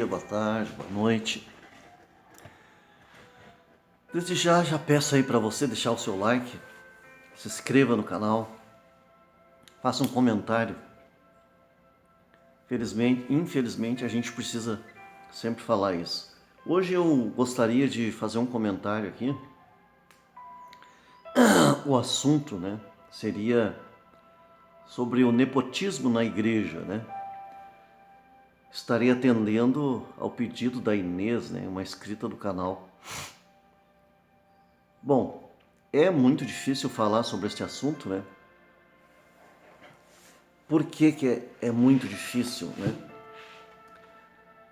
dia, boa tarde, boa noite. Desde já peço aí para você deixar o seu like, se inscreva no canal, faça um comentário. Infelizmente a gente precisa sempre falar isso. Hoje eu gostaria de fazer um comentário aqui. O assunto, seria sobre o nepotismo na igreja, Estarei atendendo ao pedido da Inês, uma inscrita do canal. Bom, é muito difícil falar sobre este assunto, Por que é muito difícil,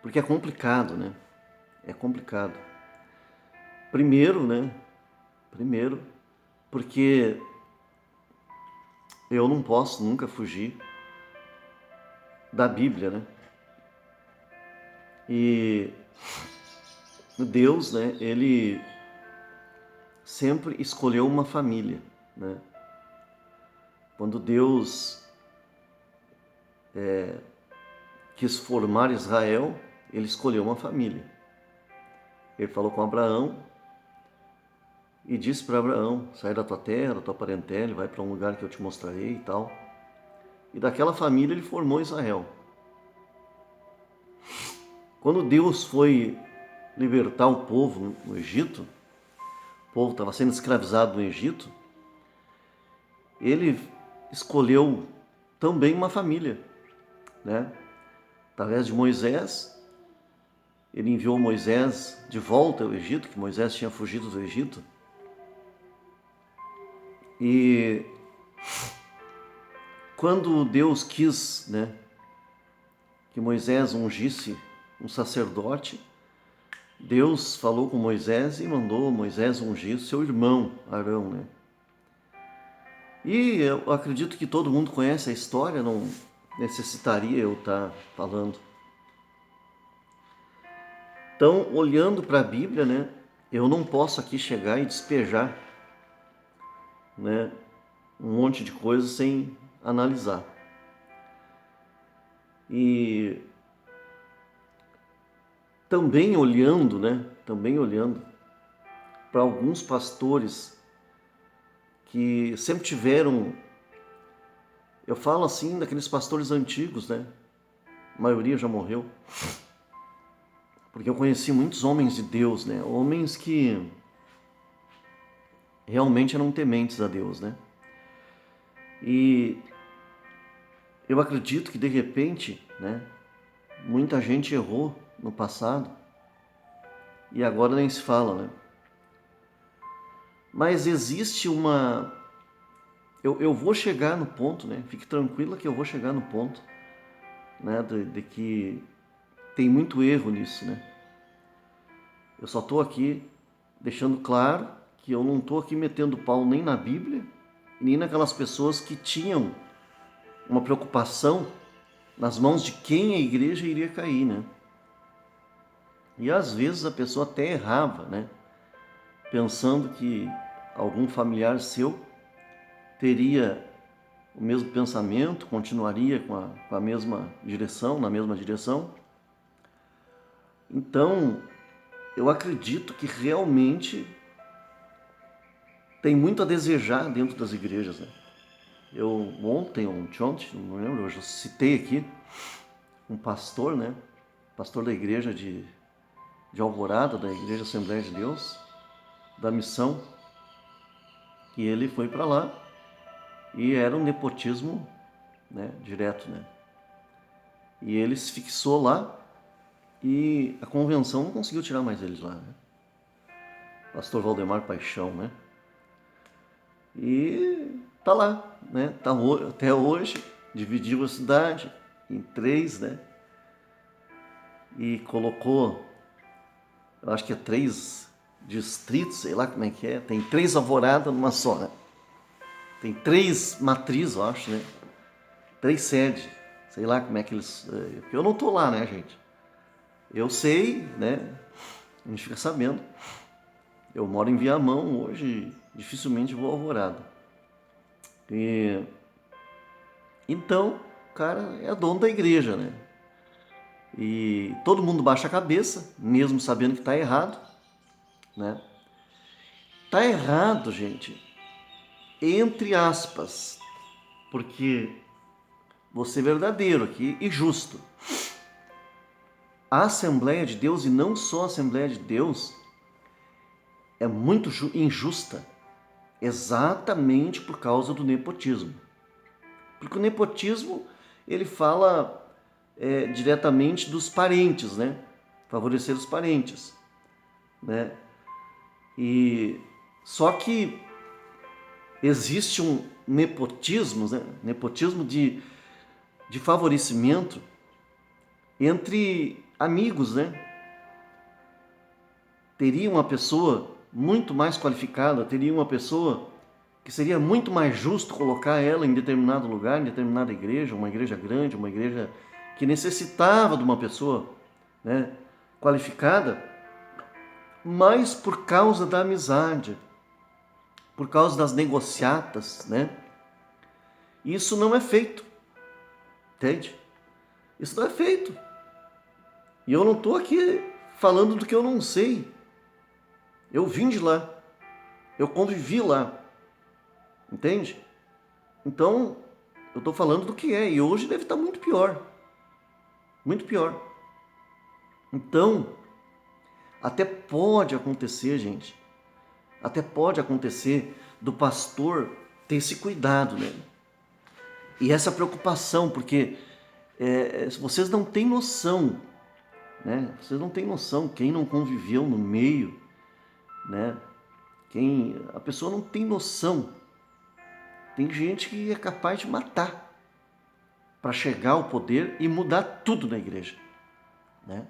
Porque é complicado, É complicado. Primeiro, porque eu não posso nunca fugir da Bíblia, E Deus, Ele sempre escolheu uma família, Quando Deus quis formar Israel, Ele escolheu uma família. Ele falou com Abraão e disse para Abraão: sai da tua terra, da tua parentela, vai para um lugar que eu te mostrarei e tal. E daquela família Ele formou Israel. Quando Deus foi libertar o povo no Egito, o povo estava sendo escravizado no Egito, Ele escolheu também uma família, Através de Moisés, Ele enviou Moisés de volta ao Egito, que Moisés tinha fugido do Egito. E quando Deus quis, que Moisés ungisse um sacerdote, Deus falou com Moisés e mandou Moisés ungir seu irmão Arão, E eu acredito que todo mundo conhece a história, não necessitaria eu estar falando. Então, olhando para a Bíblia, eu não posso aqui chegar e despejar, um monte de coisas sem analisar. E também olhando, para alguns pastores que sempre tiveram, eu falo assim, daqueles pastores antigos, A maioria já morreu. Porque eu conheci muitos homens de Deus, Homens que realmente eram tementes a Deus, E eu acredito que de repente, muita gente errou no passado e agora nem se fala, Mas existe uma... Eu vou chegar no ponto, Fique tranquila que eu vou chegar no ponto, de que tem muito erro nisso, Eu só estou aqui deixando claro que eu não estou aqui metendo pau nem na Bíblia, nem naquelas pessoas que tinham uma preocupação nas mãos de quem a igreja iria cair, E às vezes a pessoa até errava, Pensando que algum familiar seu teria o mesmo pensamento, continuaria com a mesma direção, na mesma direção. Então, eu acredito que realmente tem muito a desejar dentro das igrejas, Eu ontem, não lembro, eu já citei aqui um pastor, Pastor da igreja de Alvorada, da Igreja Assembleia de Deus, da missão, e ele foi para lá e era um nepotismo, direto, E ele se fixou lá e a convenção não conseguiu tirar mais eles lá, Pastor Valdemar Paixão, E tá lá, Tá até hoje, dividiu a cidade em 3, E colocou, eu acho que é 3 distritos, sei lá como é que é, tem 3 alvoradas numa só, Tem 3 matrizes, eu acho, 3 sedes, sei lá como é que eles... Porque eu não tô lá, gente? Eu sei, a gente fica sabendo. Eu moro em Viamão hoje, dificilmente vou a Alvorada. Então, o cara é dono da igreja, E todo mundo baixa a cabeça, mesmo sabendo que está errado, né? Está errado, gente, entre aspas, porque vou ser verdadeiro aqui e justo. A Assembleia de Deus, e não só a Assembleia de Deus, é muito injusta, exatamente por causa do nepotismo. Porque o nepotismo, ele fala diretamente dos parentes, né? Favorecer os parentes, né? E só que existe um nepotismo, né? Nepotismo de favorecimento entre amigos, né? Teria uma pessoa muito mais qualificada, teria uma pessoa que seria muito mais justo colocar ela em determinado lugar, em determinada igreja, uma igreja grande, uma igreja que necessitava de uma pessoa, né, qualificada, mas por causa da amizade, por causa das negociatas, né? Isso não é feito, entende? Isso não é feito. E eu não estou aqui falando do que eu não sei. Eu vim de lá, eu convivi lá, entende? Então, eu estou falando do que é, e hoje deve estar muito pior. Muito pior. Então, até pode acontecer, gente, até pode acontecer do pastor ter esse cuidado, né? E essa preocupação, porque vocês não têm noção, né? Vocês não têm noção, quem não conviveu no meio, né? A pessoa não tem noção. Tem gente que é capaz de matar para chegar ao poder e mudar tudo na igreja, né?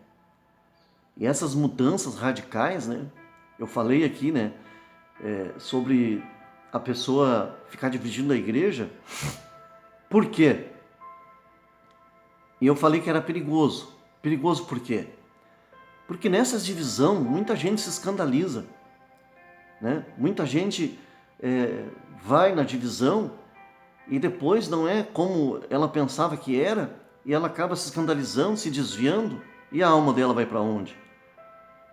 E essas mudanças radicais, né? Eu falei aqui, né? Sobre a pessoa ficar dividindo a igreja. Por quê? E eu falei que era perigoso. Perigoso por quê? Porque nessas divisões muita gente se escandaliza, né? Muita gente vai na divisão e depois não é como ela pensava que era e ela acaba se escandalizando, se desviando e a alma dela vai para onde?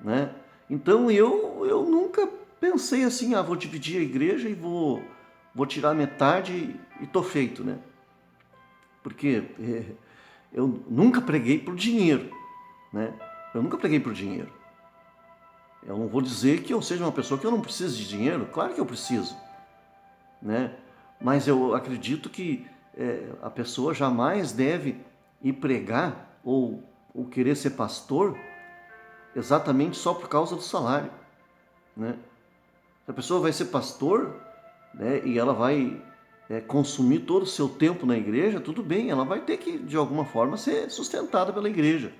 Né? Então eu nunca pensei assim, vou dividir a igreja e vou tirar metade e tô feito, né? Porque eu nunca preguei por dinheiro, né? Eu nunca preguei por dinheiro. Eu não vou dizer que eu seja uma pessoa que eu não preciso de dinheiro, claro que eu preciso, né? Mas eu acredito que a pessoa jamais deve ir pregar ou querer ser pastor exatamente só por causa do salário, né? Se a pessoa vai ser pastor, né, e ela vai consumir todo o seu tempo na igreja, tudo bem, ela vai ter que, de alguma forma, ser sustentada pela igreja.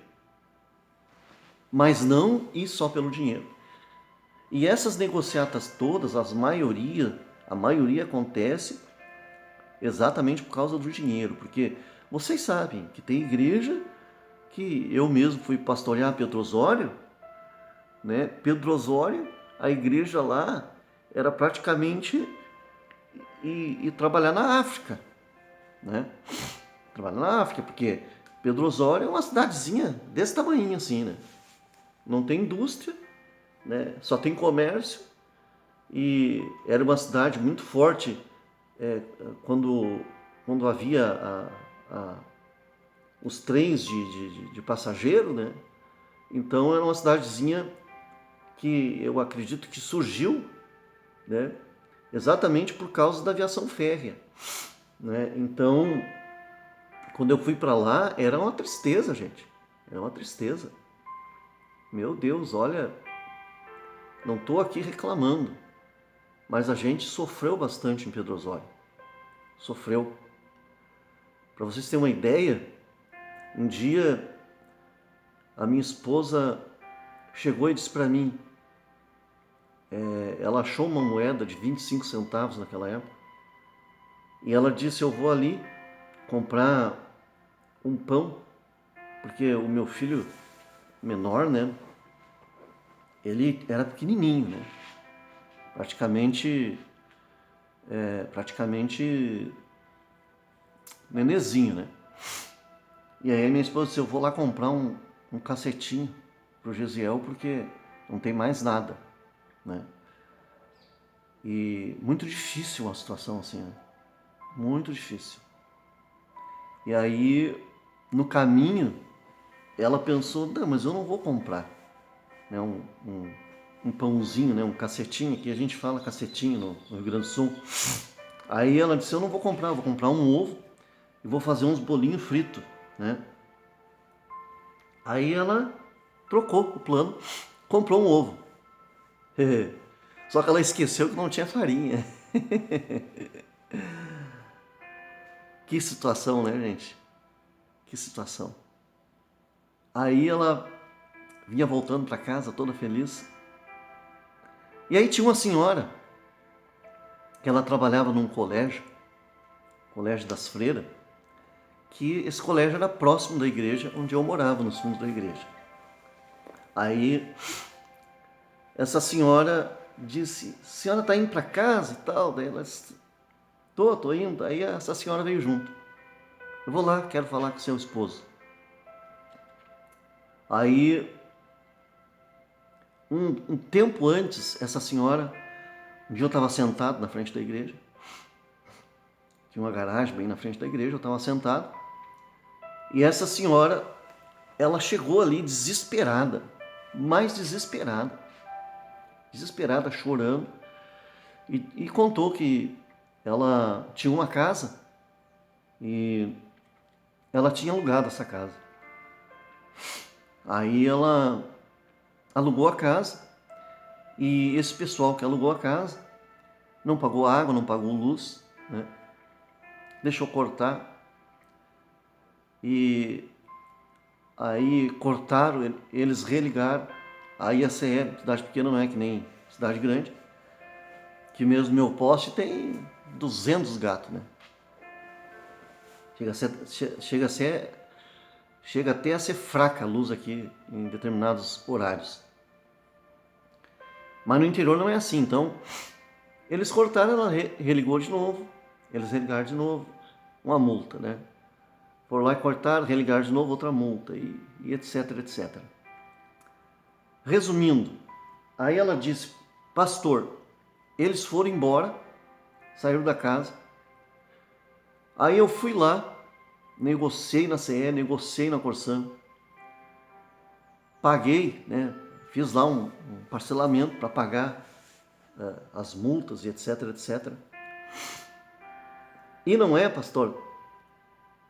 Mas não ir só pelo dinheiro. E essas negociatas todas, a maioria acontece exatamente por causa do dinheiro, porque vocês sabem que tem igreja que eu mesmo fui pastorear Pedro Osório, né? Pedro Osório, a igreja lá era praticamente ir trabalhar na África, né? Trabalhar na África, porque Pedro Osório é uma cidadezinha desse tamanho assim, né? Não tem indústria, né? Só tem comércio e era uma cidade muito forte quando havia os trens de passageiro, né? Então era uma cidadezinha que eu acredito que surgiu, né? Exatamente por causa da aviação férrea, né? Então, quando eu fui para lá, era uma tristeza, gente. Era uma tristeza. Meu Deus, olha, não estou aqui reclamando, mas a gente sofreu bastante em Pedro Osório. Sofreu. Para vocês terem uma ideia, um dia a minha esposa chegou e disse para mim, ela achou uma moeda de 25 centavos naquela época, e ela disse, eu vou ali comprar um pão, porque o meu filho menor, né, ele era pequenininho, né, praticamente nenezinho, né. E aí minha esposa disse, eu vou lá comprar um um cacetinho para o Gesiel, porque não tem mais nada, né? E muito difícil uma situação assim, né? Muito difícil. E aí, no caminho, ela pensou, não, mas eu não vou comprar, né, um pãozinho, né, um cacetinho, que a gente fala cacetinho no Rio Grande do Sul. Aí ela disse, eu não vou comprar, eu vou comprar um ovo e vou fazer uns bolinhos fritos, né? Aí ela trocou o plano, comprou um ovo. Só que ela esqueceu que não tinha farinha. Que situação, né, gente? Que situação. Aí ela vinha voltando para casa toda feliz. E aí tinha uma senhora que ela trabalhava num colégio, colégio das freiras, que esse colégio era próximo da igreja onde eu morava, nos fundos da igreja. Aí essa senhora disse, a senhora está indo para casa e tal? Daí ela disse, tô indo. Aí essa senhora veio junto. Eu vou lá, quero falar com seu esposo. Aí, um tempo antes, essa senhora, um dia eu estava sentado na frente da igreja, tinha uma garagem bem na frente da igreja, eu estava sentado, e essa senhora, ela chegou ali desesperada, mais desesperada, chorando, e contou que ela tinha uma casa e ela tinha alugado essa casa. Aí ela alugou a casa e esse pessoal que alugou a casa não pagou água, não pagou luz, né? Deixou cortar e aí cortaram, eles religaram. Aí a CE, cidade pequena não é que nem cidade grande, que mesmo meu poste tem 200 gatos, né? Chega até a ser fraca a luz aqui em determinados horários. Mas no interior não é assim, então eles cortaram, ela religou de novo, eles religaram de novo, uma multa, né? Foram lá e cortaram, religaram de novo, outra multa, e etc, etc. Resumindo, aí ela disse, pastor, eles foram embora, saíram da casa, aí eu fui lá, negociei na CE, negociei na Corsan, paguei, né? Fiz lá um parcelamento para pagar as multas e etc, etc. E não é, pastor,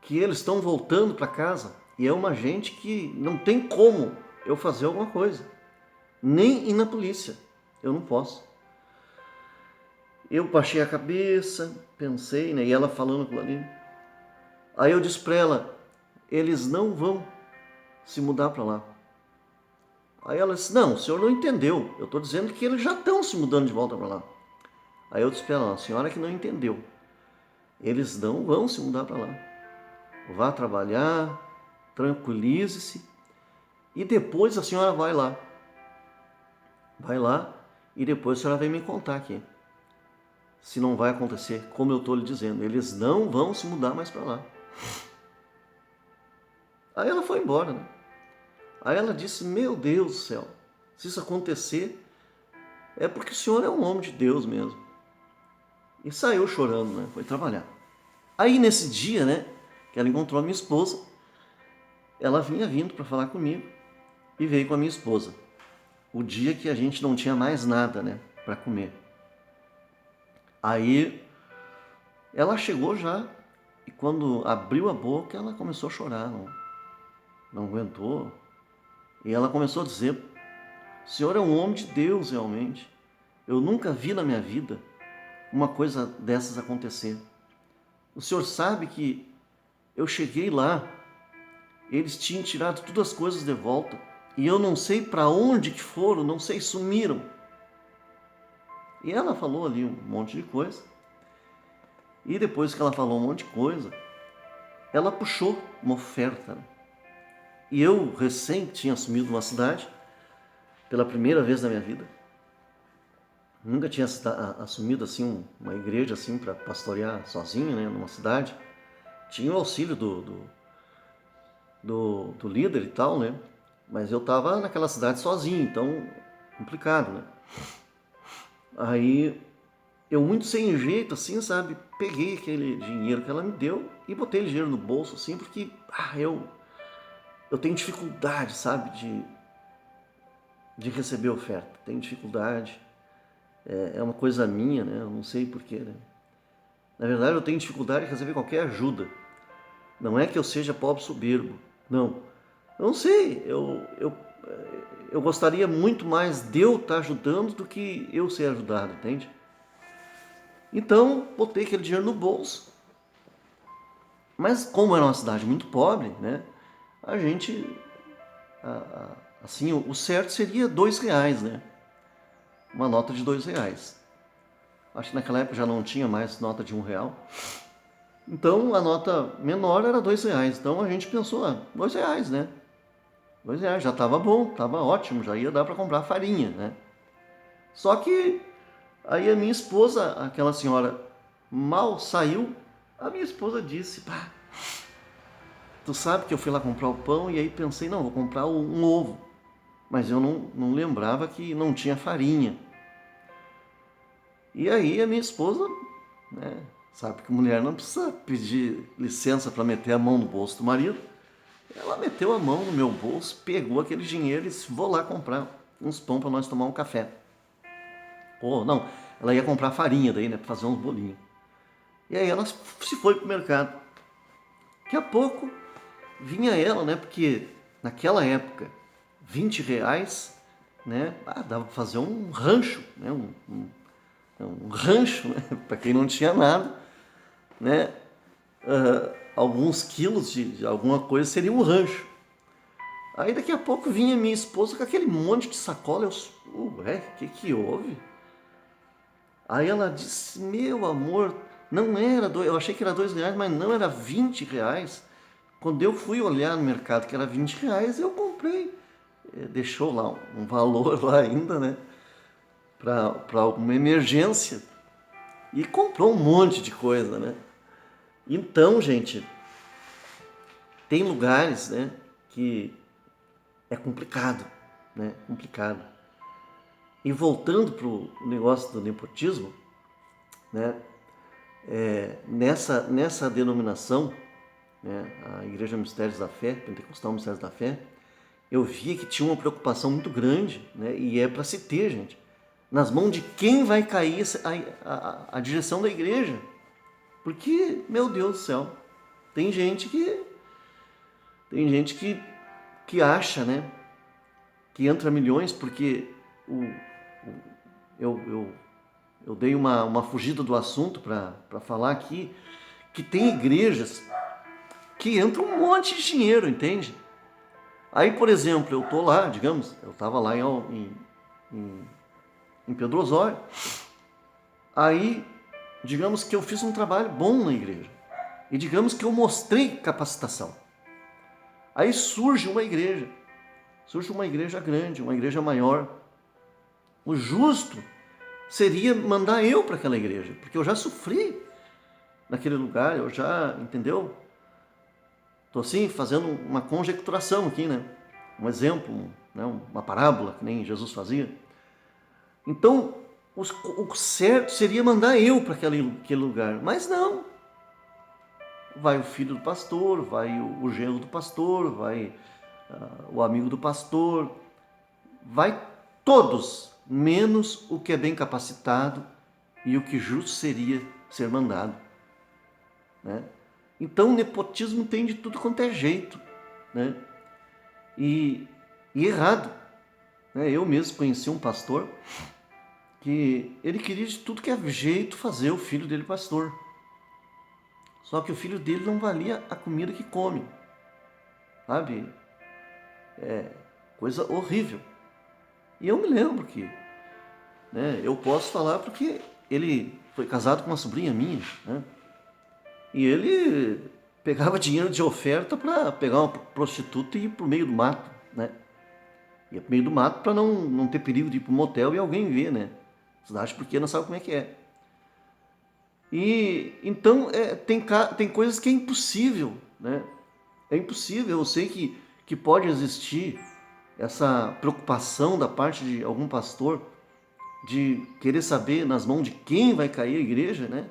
que eles estão voltando para casa e é uma gente que não tem como eu fazer alguma coisa, nem ir na polícia, eu não posso. Eu baixei a cabeça, pensei, né? E ela falando aquilo ali. Aí eu disse para ela, eles não vão se mudar para lá. Aí ela disse, não, o senhor não entendeu, eu estou dizendo que eles já estão se mudando de volta para lá. Aí eu disse para ela, a senhora que não entendeu, eles não vão se mudar para lá. Vá trabalhar, tranquilize-se e depois a senhora vai lá. Vai lá e depois a senhora vem me contar aqui. Se não vai acontecer, como eu estou lhe dizendo, eles não vão se mudar mais para lá. Aí ela foi embora, né? Aí ela disse, meu Deus do céu, se isso acontecer, é porque o senhor é um homem de Deus mesmo. E saiu chorando, né? Foi trabalhar. Aí nesse dia, né, que ela encontrou a minha esposa, ela vinha vindo para falar comigo e veio com a minha esposa. O dia que a gente não tinha mais nada, né, para comer. Aí ela chegou já e quando abriu a boca ela começou a chorar, não aguentou. E ela começou a dizer, o senhor é um homem de Deus realmente. Eu nunca vi na minha vida uma coisa dessas acontecer. O senhor sabe que eu cheguei lá, eles tinham tirado todas as coisas de volta e eu não sei para onde que foram, não sei, sumiram. E ela falou ali um monte de coisa. E depois que ela falou um monte de coisa, ela puxou uma oferta. E eu recém tinha assumido uma cidade, pela primeira vez na minha vida. Nunca tinha assumido assim uma igreja assim para pastorear sozinho, né, numa cidade. Tinha o auxílio do líder e tal, né? Mas eu estava naquela cidade sozinho, então complicado, né? Aí eu muito sem jeito, assim, sabe? Peguei aquele dinheiro que ela me deu e botei o dinheiro no bolso, assim, porque eu tenho dificuldade, sabe? De receber oferta. Tenho dificuldade. É uma coisa minha, né? Eu não sei porquê, né? Na verdade, eu tenho dificuldade de receber qualquer ajuda. Não é que eu seja pobre soberbo. Não. Eu não sei. Eu gostaria muito mais de eu estar ajudando do que eu ser ajudado, entende? Então, botei aquele dinheiro no bolso. Mas como era uma cidade muito pobre, né? A gente, assim, o certo seria R$ 2, né? Uma nota de R$ 2. Acho que naquela época já não tinha mais nota de R$ 1. Então a nota menor era R$ 2. Então a gente pensou, R$ 2, né? R$ 2 já estava bom, estava ótimo, já ia dar para comprar farinha, né? Só que aí a minha esposa, aquela senhora, mal saiu, a minha esposa disse, pá, tu sabe que eu fui lá comprar o pão e aí pensei, não, vou comprar um ovo. Mas eu não lembrava que não tinha farinha. E aí a minha esposa, né, sabe que mulher não precisa pedir licença para meter a mão no bolso do marido. Ela meteu a mão no meu bolso, pegou aquele dinheiro e disse, vou lá comprar uns pão para nós tomar um café. Pô, não, ela ia comprar farinha daí, né, para fazer uns bolinhos. E aí ela se foi pro mercado. Daqui a pouco vinha ela, né, porque naquela época, R$ 20, né, dava para fazer um rancho, né, um rancho, né, para quem não tinha nada, né, alguns quilos de alguma coisa seria um rancho. Aí daqui a pouco vinha minha esposa com aquele monte de sacola, ué, o que houve? Aí ela disse, meu amor, não era dois, eu achei que era R$ 2, mas não, era R$ 20. Quando eu fui olhar no mercado que era R$ 20, eu comprei. Deixou lá um valor lá ainda, né? Para alguma emergência. E comprou um monte de coisa, né? Então, gente, tem lugares, né, que é complicado, né? Complicado. E voltando para o negócio do nepotismo, né? Nessa denominação, né, a Igreja Mistérios da Fé, Pentecostal Mistérios da Fé, eu via que tinha uma preocupação muito grande, né, e é para se ter, gente, nas mãos de quem vai cair a direção da igreja. Porque, meu Deus do céu, tem gente que acha, né, que entra milhões porque eu, eu dei uma fugida do assunto para falar aqui que tem igrejas que entra um monte de dinheiro, entende? Aí, por exemplo, eu tô lá, digamos, eu estava lá em Pedro Osório, aí, digamos que eu fiz um trabalho bom na igreja, e digamos que eu mostrei capacitação. Aí surge uma igreja grande, uma igreja maior. O justo seria mandar eu para aquela igreja, porque eu já sofri naquele lugar, eu já, entendeu? Estou assim fazendo uma conjecturação aqui, né? Um exemplo, né? Uma parábola que nem Jesus fazia. Então, o certo seria mandar eu para aquele lugar, mas não. Vai o filho do pastor, vai o genro do pastor, vai o amigo do pastor, vai todos, menos o que é bem capacitado e o que justo seria ser mandado, né? Então, o nepotismo tem de tudo quanto é jeito, né? E errado, né? Eu mesmo conheci um pastor que ele queria de tudo que é jeito fazer o filho dele pastor. Só que o filho dele não valia a comida que come, sabe? Coisa horrível. E eu me lembro que, né, eu posso falar porque ele foi casado com uma sobrinha minha, né? E ele pegava dinheiro de oferta para pegar uma prostituta e ir pro meio do mato, né? Ia pro meio do mato para não ter perigo de ir pro motel e alguém ver, né? Cidade pequena sabe como é que é. E então tem coisas que é impossível, né? É impossível. Eu sei que pode existir, essa preocupação da parte de algum pastor de querer saber nas mãos de quem vai cair a igreja, né?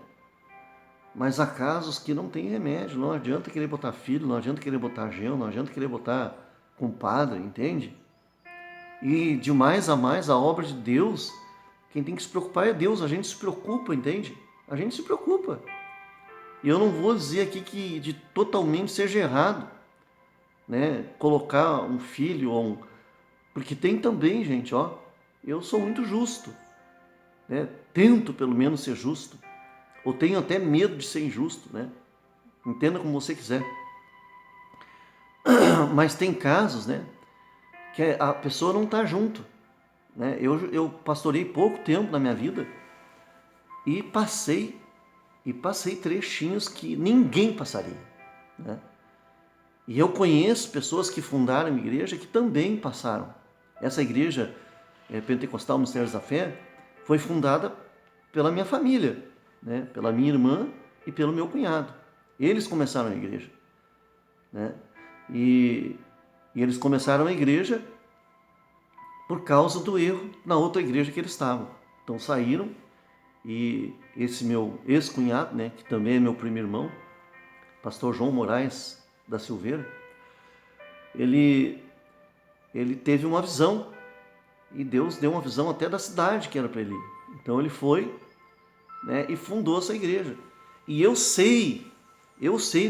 Mas há casos que não tem remédio, não adianta querer botar filho, não adianta querer botar genro, não adianta querer botar compadre, entende? E de mais a mais a obra de Deus, quem tem que se preocupar é Deus, a gente se preocupa, entende? A gente se preocupa. E eu não vou dizer aqui que de totalmente seja errado, né? Colocar um filho ou um... Porque tem também, gente, ó, eu sou muito justo, né? Tento pelo menos ser justo, ou tenho até medo de ser injusto, né? Entenda como você quiser. Mas tem casos, né, que a pessoa não está junto, né? Eu pastorei pouco tempo na minha vida e passei trechinhos que ninguém passaria, né? E eu conheço pessoas que fundaram a igreja que também passaram. Essa igreja pentecostal Mistérios da Fé foi fundada pela minha família, né? Pela minha irmã e pelo meu cunhado. Eles começaram a igreja, né? E eles começaram a igreja por causa do erro na outra igreja que eles estavam. Então saíram e esse meu ex-cunhado, né, que também é meu primo irmão, pastor João Moraes da Silveira, ele teve uma visão e Deus deu uma visão até da cidade que era para ele ir. Então ele foi, né, e fundou essa igreja. E eu sei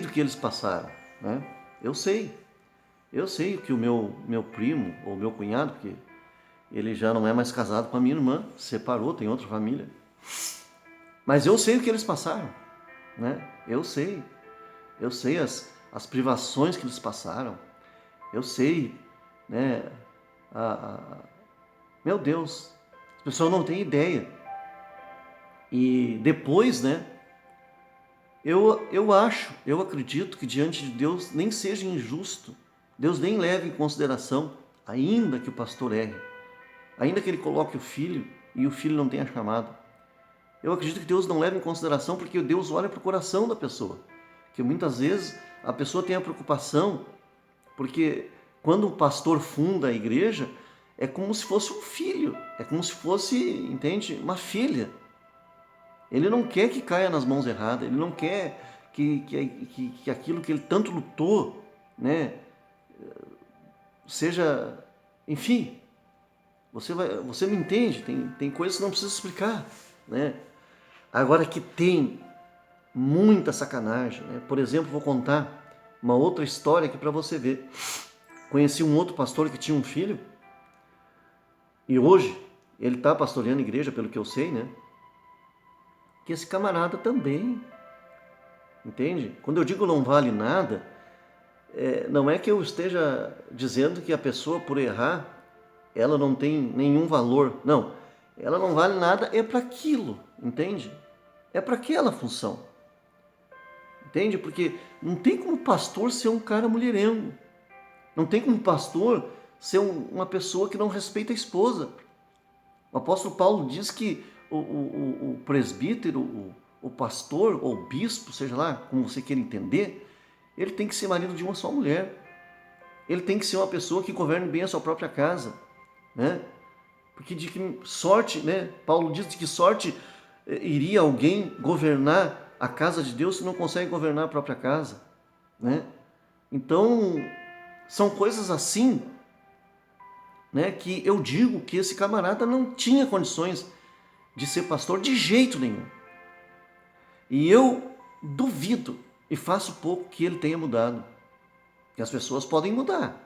do que eles passaram, né? Eu sei que o meu primo ou meu cunhado, porque ele já não é mais casado com a minha irmã, separou, tem outra família. Mas eu sei o que eles passaram, né? Eu sei as privações que eles passaram. Eu sei, né? Meu Deus, as pessoas não têm ideia. E depois, né? Eu acredito que diante de Deus nem seja injusto. Deus nem leve em consideração, ainda que o pastor erre, ainda que ele coloque o filho e o filho não tenha chamado. Eu acredito que Deus não leva em consideração porque Deus olha para o coração da pessoa. Que muitas vezes a pessoa tem a preocupação, porque quando o pastor funda a igreja, é como se fosse um filho, é como se fosse, entende, uma filha. Ele não quer que caia nas mãos erradas, ele não quer que aquilo que ele tanto lutou, né, seja, enfim, você me entende, tem coisas que não precisa explicar, né? Agora que tem muita sacanagem, né? Por exemplo, vou contar uma outra história aqui para você ver. Conheci um outro pastor que tinha um filho e hoje ele está pastoreando a igreja, pelo que eu sei, né? Que esse camarada também, entende? Quando eu digo não vale nada, não é que eu esteja dizendo que a pessoa por errar, ela não tem nenhum valor. Não, ela não vale nada é para aquilo, entende? É para aquela função. Entende? Porque não tem como pastor ser um cara mulherengo. Não tem como pastor ser uma pessoa que não respeita a esposa. O apóstolo Paulo diz que o presbítero, o pastor ou o bispo, seja lá como você queira entender, ele tem que ser marido de uma só mulher. Ele tem que ser uma pessoa que governe bem a sua própria casa, né? Porque de que sorte, né? Paulo diz de que sorte iria alguém governar a casa de Deus se não consegue governar a própria casa, né? Então, são coisas assim, né, que eu digo que esse camarada não tinha condições de ser pastor de jeito nenhum. E eu duvido e faço pouco que ele tenha mudado. Que as pessoas podem mudar.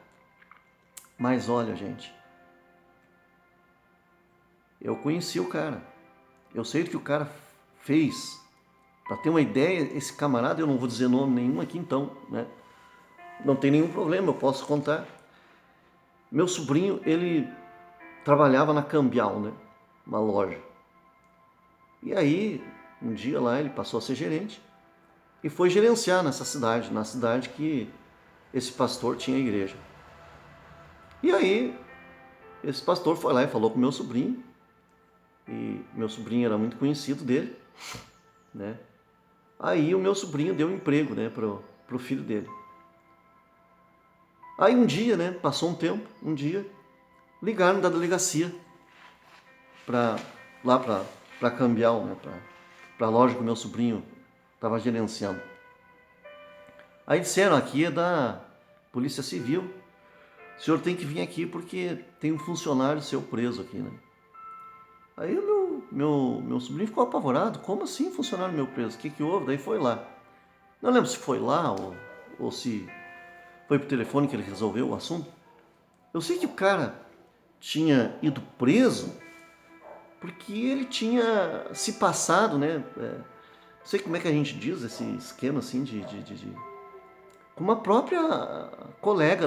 Mas olha, gente, eu conheci o cara. Eu sei o que o cara fez. Para ter uma ideia, esse camarada, eu não vou dizer nome nenhum aqui então, né? Não tem nenhum problema, eu posso contar. Meu sobrinho, ele trabalhava na Cambial, né? Uma loja. E aí, um dia lá, ele passou a ser gerente e foi gerenciar nessa cidade, na cidade que esse pastor tinha a igreja. E aí, esse pastor foi lá e falou com meu sobrinho, e meu sobrinho era muito conhecido dele, né? Aí o meu sobrinho deu um emprego, né, pro filho dele. Aí um dia, né, passou um tempo, um dia, ligaram da delegacia para lá para Cambial, né, para a loja que o meu sobrinho estava gerenciando. Aí disseram, aqui é da Polícia Civil, o senhor tem que vir aqui porque tem um funcionário seu preso aqui, né? Aí o meu sobrinho ficou apavorado, como assim funcionário meu preso? O que que houve? Daí foi lá. Não lembro se foi lá ou se foi pro telefone que ele resolveu o assunto. Eu sei que o cara tinha ido preso porque ele tinha se passado, né? Não sei como é que a gente diz esse esquema assim com uma própria colega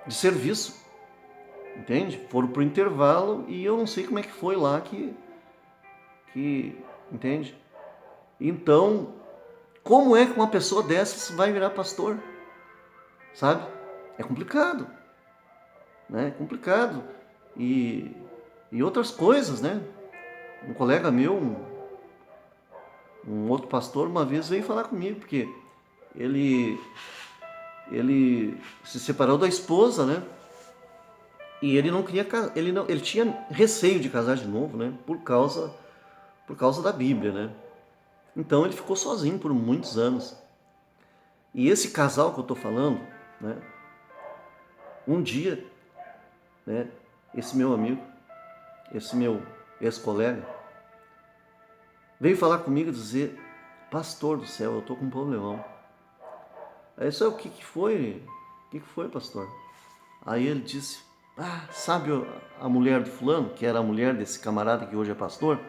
de serviço, entende? Foram pro intervalo e eu não sei como é que foi lá que entende? Então, como é que uma pessoa dessas vai virar pastor? Sabe? É complicado, né? É complicado. E, e outras coisas, né? Um colega meu, um outro pastor, uma vez veio falar comigo, porque ele, ele se separou da esposa, né? E ele não queria, ele tinha receio de casar de novo, né? Por causa da Bíblia, né? Então ele ficou sozinho por muitos anos. E esse casal que eu estou falando, né? Um dia, né? Esse meu amigo, esse meu ex-colega, veio falar comigo e dizer, pastor do céu, eu estou com um problemão. Aí eu disse, o que que foi? O que que foi, pastor? Aí ele disse, sabe a mulher do fulano, que era a mulher desse camarada que hoje é pastor?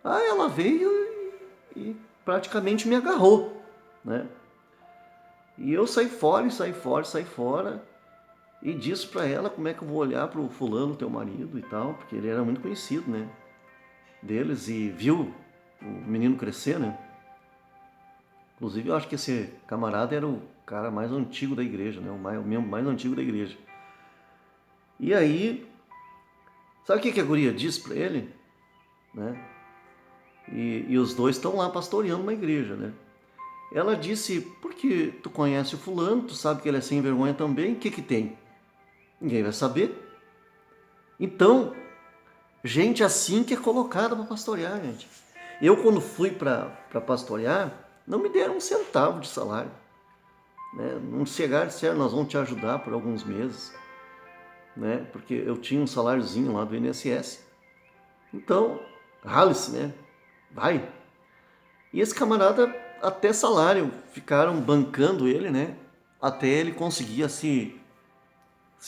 Aí ela veio e praticamente me agarrou, né? E eu saí fora, saí fora, e disse para ela como é que eu vou olhar para o fulano, teu marido e tal, porque ele era muito conhecido, né? Deles e viu o menino crescer, né? Inclusive eu acho que esse camarada era o cara mais antigo da igreja, né? O membro mais antigo da igreja. E aí, sabe o que que a guria disse para ele? Né? E os dois estão lá pastoreando uma igreja, né? Ela disse, porque tu conhece o fulano, tu sabe que ele é sem vergonha também, o que que tem? Ninguém vai saber. Então, gente assim que é colocada para pastorear, gente. Eu, quando fui para pastorear, não me deram um centavo de salário. Né? Não chegaram e disseram, nós vamos te ajudar por alguns meses. Né? Porque eu tinha um saláriozinho lá do INSS. Então, rale-se, né? Vai. E esse camarada, até salário, ficaram bancando ele, né? Até ele conseguir se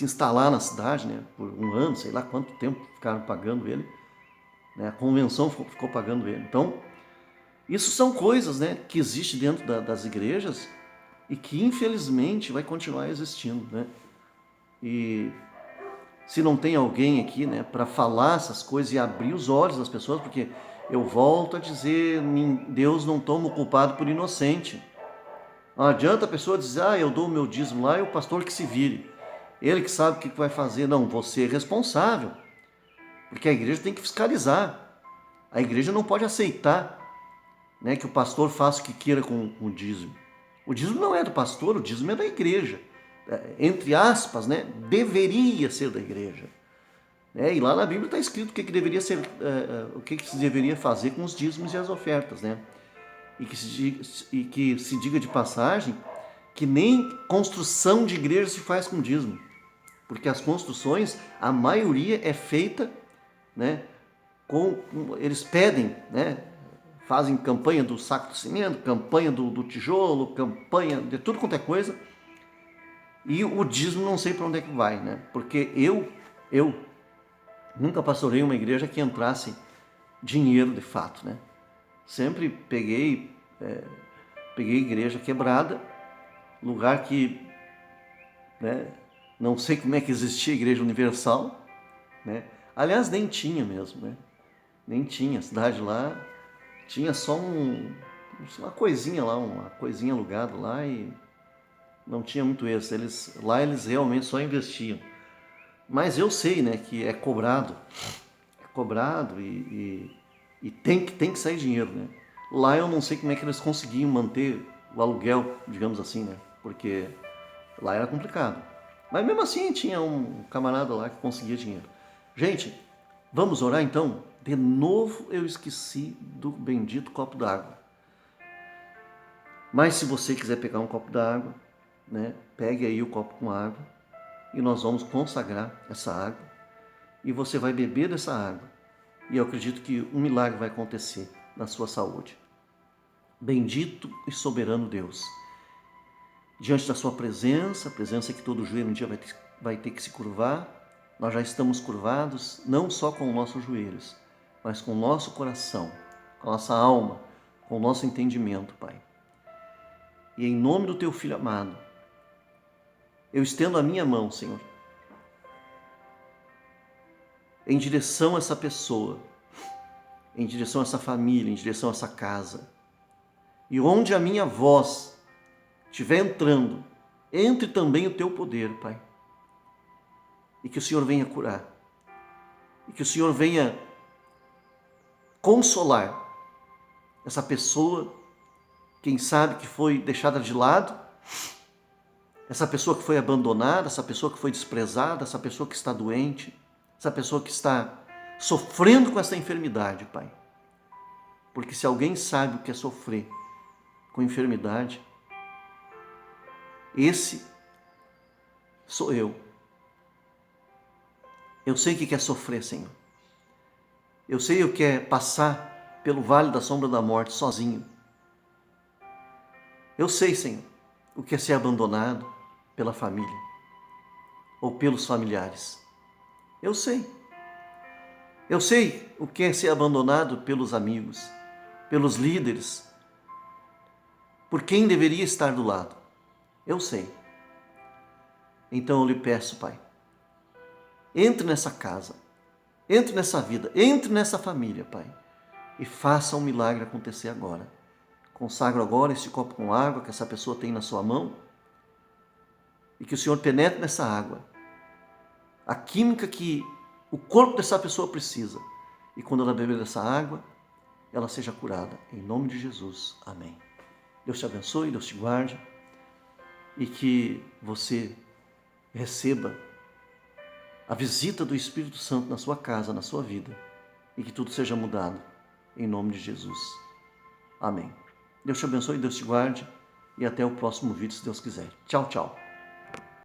instalar na cidade, né? Por um ano, sei lá quanto tempo ficaram pagando ele. Né? A convenção ficou pagando ele. Então, isso são coisas, né? Que existem dentro das igrejas e que infelizmente vai continuar existindo, né? E se não tem alguém aqui, né, para falar essas coisas e abrir os olhos das pessoas, porque eu volto a dizer, Deus não toma o culpado por inocente. Não adianta a pessoa dizer, eu dou o meu dízimo lá e o pastor que se vire. Ele que sabe o que vai fazer. Não, você é responsável. Porque a igreja tem que fiscalizar. A igreja não pode aceitar, né, que o pastor faça o que queira com o dízimo. O dízimo não é do pastor, o dízimo é da igreja. Entre aspas, né, deveria ser da igreja. E lá na Bíblia está escrito o que deveria ser, o que se deveria fazer com os dízimos e as ofertas, né? E que se diga de passagem que nem construção de igreja se faz com dízimo, porque as construções, a maioria é feita, né? Eles pedem, né? Fazem campanha do saco de cimento, campanha do tijolo, campanha de tudo quanto é coisa, e o dízimo não sei para onde é que vai, né? Porque eu nunca pastorei uma igreja que entrasse dinheiro de fato, né? Sempre peguei igreja quebrada, lugar que, né, não sei como é que existia a igreja universal, né? Aliás, nem tinha mesmo, né? Nem tinha, a cidade lá tinha só uma coisinha lá, uma coisinha alugada lá e não tinha muito isso. Eles realmente só investiam. Mas eu sei, né, que é cobrado e tem que sair dinheiro, né? Lá eu não sei como é que eles conseguiam manter o aluguel, digamos assim, né? Porque Lá era complicado. Mas mesmo assim tinha um camarada lá que conseguia dinheiro. Gente, vamos orar então? De novo eu esqueci do bendito copo d'água. Mas se você quiser pegar um copo d'água, né, pegue aí o copo com água e nós vamos consagrar essa água e você vai beber dessa água. E eu acredito que um milagre vai acontecer na sua saúde. Bendito e soberano Deus, diante da sua presença, a presença que todo joelho um dia vai ter que se curvar, nós já estamos curvados, não só com os nossos joelhos, mas com o nosso coração, com a nossa alma, com o nosso entendimento, Pai. E em nome do Teu Filho amado, eu estendo a minha mão, Senhor, em direção a essa pessoa, em direção a essa família, em direção a essa casa. E onde a minha voz estiver entrando, entre também o Teu poder, Pai. E que o Senhor venha curar. E que o Senhor venha consolar essa pessoa, quem sabe que foi deixada de lado, essa pessoa que foi abandonada, essa pessoa que foi desprezada, essa pessoa que está doente, essa pessoa que está sofrendo com essa enfermidade, Pai. Porque se alguém sabe o que é sofrer com enfermidade, esse sou eu. Eu sei o que é sofrer, Senhor. Eu sei o que é passar pelo vale da sombra da morte sozinho. Eu sei, Senhor, o que é ser abandonado pela família ou pelos familiares. Eu sei. Eu sei o que é ser abandonado pelos amigos, pelos líderes, por quem deveria estar do lado. Eu sei. Então eu lhe peço, Pai, entre nessa casa, entre nessa vida, entre nessa família, Pai, e faça um milagre acontecer agora. Consagro agora esse copo com água que essa pessoa tem na sua mão e que o Senhor penetre nessa água a química que o corpo dessa pessoa precisa. E quando ela beber dessa água, ela seja curada. Em nome de Jesus. Amém. Deus te abençoe, Deus te guarde e que você receba a visita do Espírito Santo na sua casa, na sua vida e que tudo seja mudado. Em nome de Jesus. Amém. Deus te abençoe, Deus te guarde e até o próximo vídeo, se Deus quiser. Tchau, tchau.